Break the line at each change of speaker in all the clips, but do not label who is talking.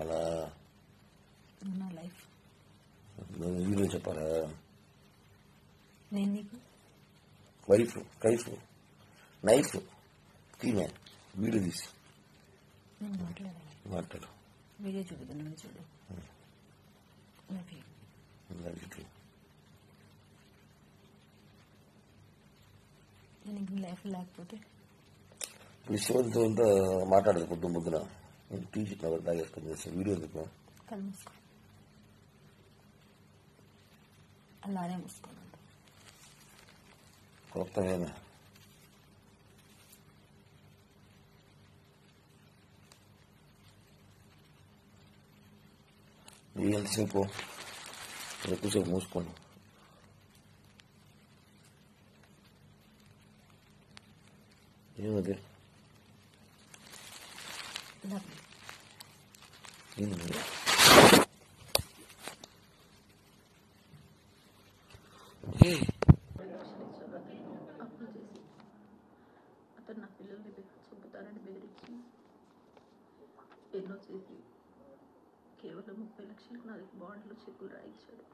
అలా
life
video చెప్పారా?
నేను నీకు
వైఫ్ కైఫ్ నైఫ్ తీనే వీడియో తీసి
నేను
మాట్లాడు.
వీడియో చూపుతున్నాను చూడు. నేను లైఫ్ లేకపోతే
శివంతో మాట్లాడదు పొద్దు ముద్దున టీ చెప్పిన తాగేసుకొని చేస్తే వీడియో ఎందుకు?
కళ్ళు మూసుకో, అలానే మూసుకోండి.
కొత్తమేనా ఎంతసేపు ఎక్కువసేపు మూసుకోండి. ఏమది
అతను నా పిల్లల్ని చంపుతానని బెదిరించి ఎన్నో చేసి కేవలం 30 లక్షలకు నా దగ్గర బాండ్లు చెక్కులు రాయించాడు.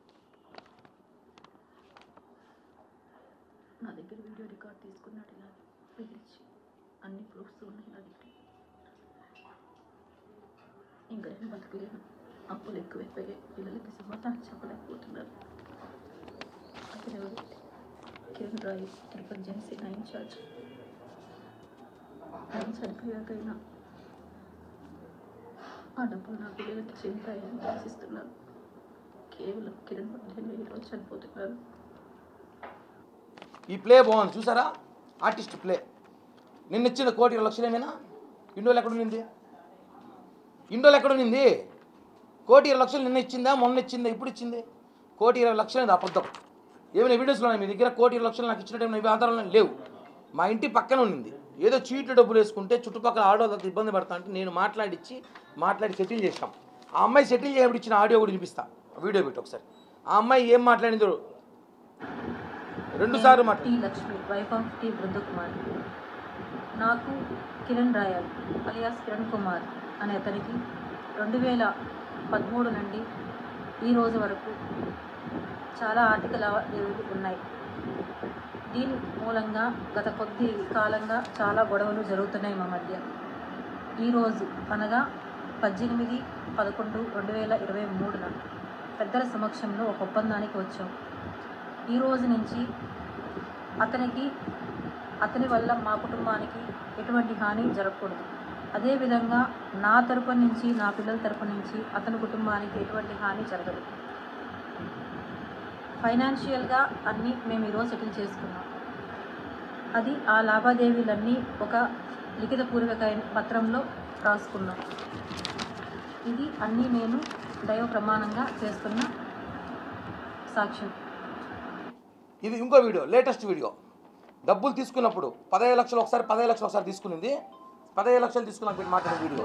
నా దగ్గర వీడియో రికార్డ్ తీసుకున్నాడు. ఇలా బెదిరించి అన్ని ప్రూఫ్స్ ఉన్నాయి నా దగ్గర. ఇంకా నేను బతకలేను. అప్పులు ఎక్కువైపోయాయి. పిల్లలకి సమాధానం చెప్పలేకపోతున్నారు. అతను ఎవరు? కిరణ్ రాయ్, తిరుపతి జనసేన ఇన్ఛార్జ్. ఆయన చనిపోయాకైనా ఆ డబ్బులు నా పిల్లలకి చెందుతాయని ఆశిస్తున్నాను. కేవలం కిరణ్ వల్లనే ఈరోజు చనిపోతున్నారు.
ఈ ప్లే బాగుంది చూసారా? Artist play. నిన్న ఇచ్చిన 1,20 లక్షలేమేనా? ఇండోలు ఎక్కడుంది? ఇండోలు ఎక్కడుంది? 1,20 లక్షలు నిన్న ఇచ్చిందా, మొన్న ఇచ్చిందా, ఇప్పుడు ఇచ్చింది? 1,20 లక్షలు అబద్ధం. ఏమైనా ఎవిడెన్స్లో ఉన్నాయి మీ దగ్గర? 1,20 లక్షలు నాకు ఇచ్చినట్టు ఇవి ఆధారాలు లేవు. మా ఇంటి పక్కన ఉన్నింది. ఏదో చీట్లు డబ్బులు వేసుకుంటే చుట్టుపక్కల ఆడవాళ్ళతో ఇబ్బంది పడతా అంటే నేను మాట్లాడి సెటిల్ చేసాం. ఆ అమ్మాయి సెటిల్ చేయబడి ఇచ్చిన ఆడియో కూడా వినిపిస్తా, వీడియో పెట్టి ఒకసారి. ఆ అమ్మాయి ఏం మాట్లాడిందో 2 సార్లు
T Lakshmi, wife of T Brindakumar. నాకు కిరణ్ రాయల్ అలియాస్ కిరణ్ కుమార్ అనే అతనికి 2013 నుండి ఈ రోజు వరకు చాలా ఆర్థిక లావాదేవీలు ఉన్నాయి. దీని మూలంగా గత కొద్ది కాలంగా చాలా గొడవలు జరుగుతున్నాయి మా మధ్య. ఈరోజు అనగా 18/11/2023 పెద్దల సమక్షంలో ఒక ఒప్పందానికి వచ్చాం. ఈ రోజు నుంచి అతని వల్ల మా కుటుంబానికి ఎటువంటి హాని జరగకూడదు. అదేవిధంగా నా తరపు నుంచి, నా పిల్లల తరపు నుంచి అతని కుటుంబానికి ఎటువంటి హాని జరగదు. ఫైనాన్షియల్గా అన్నీ మేము ఈరోజు సెటిల్ చేసుకున్నాం. అది ఆ లావాదేవీలన్నీ ఒక లిఖితపూర్వక పత్రంలో రాసుకున్నాం. ఇది అన్నీ నేను దైవ ప్రమాణంగా చేస్తున్న సాక్ష్యం.
ఇది ఇంకో వీడియో, లేటెస్ట్ వీడియో. డబ్బులు తీసుకున్నప్పుడు 15 లక్షలు ఒకసారి, 15 లక్షలు ఒకసారి తీసుకునింది. 15 లక్షలు తీసుకున్నాక పెట్టి మాట్లాడే వీడియో.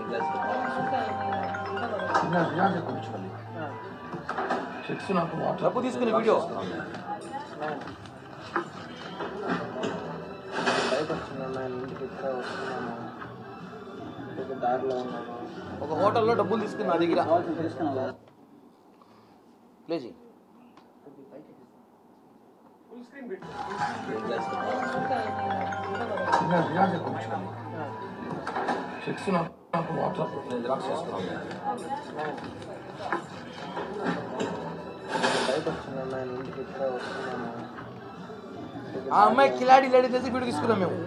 డబ్బు తీసుకునే వీడియో. ఒక హోటల్లో డబ్బులు తీసుకుని నా దగ్గర ప్లేజీ ఆ అమ్మాయి కిలాడి లేడీ తెలిసి వీడియో తీసుకున్నాం మేము.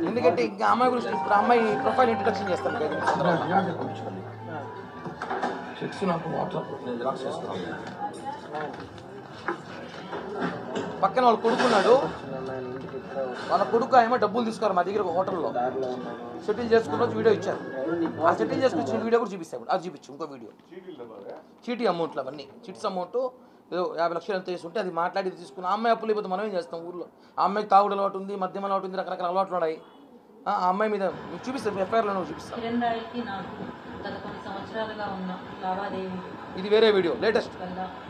ఎందుకంటే ఇంకా అమ్మాయి గురించి ఇప్పుడు అమ్మాయి ప్రొఫైల్ ఇంట్రడక్షన్ చేస్తాం. పక్కన వాళ్ళు కొడుకున్నాడు. వాళ్ళ కొడుకు ఏమో డబ్బులు తీసుకోరు మా దగ్గర హోటల్లో సెటిల్ చేసుకున్న వీడియో ఇచ్చారు. ఆ సెటిల్ చేసుకొచ్చిన వీడియో కూడా చూపిస్తాను. అది చూపించు ఇంకో వీడియో. చీటీ అమౌంట్లు అవన్నీ చిట్స్ అమౌంట్ ఏదో 50 లక్షలు ఎంత వేసి ఉంటే అది మాట్లాడి తీసుకుని ఆ అమ్మాయి అప్పులు అయిపోతే మనం ఏం చేస్తాం? ఊర్లో ఆ అమ్మాయికి తాగుడు అలవాటు ఉంది, మద్యం అలవాటు ఉంది, రకరకాల అలవాట్లు ఉన్నాయి. ఆ అమ్మాయి మీద చూపిస్తాను, ఎఫ్ఐఆర్లో చూపిస్తాను.
కిరణ్ రాయ్కి నాకు గత కొన్ని సంవత్సరాలుగా ఉన్న లావాదేవీ.
ఇది వేరే వీడియో, లేటెస్ట్.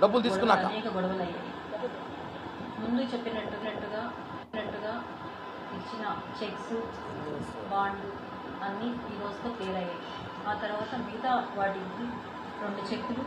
డబ్బులు తీసుకున్నాక
అనేక గొడవలు అయ్యాయి. ముందు చెప్పినట్టుగా ఇచ్చిన చెక్స్ బాండ్ అన్నీ ఈ రోజుతో క్లియర్ అయ్యాయి. ఆ తర్వాత మిగతా వాటికి 2 చెక్కులు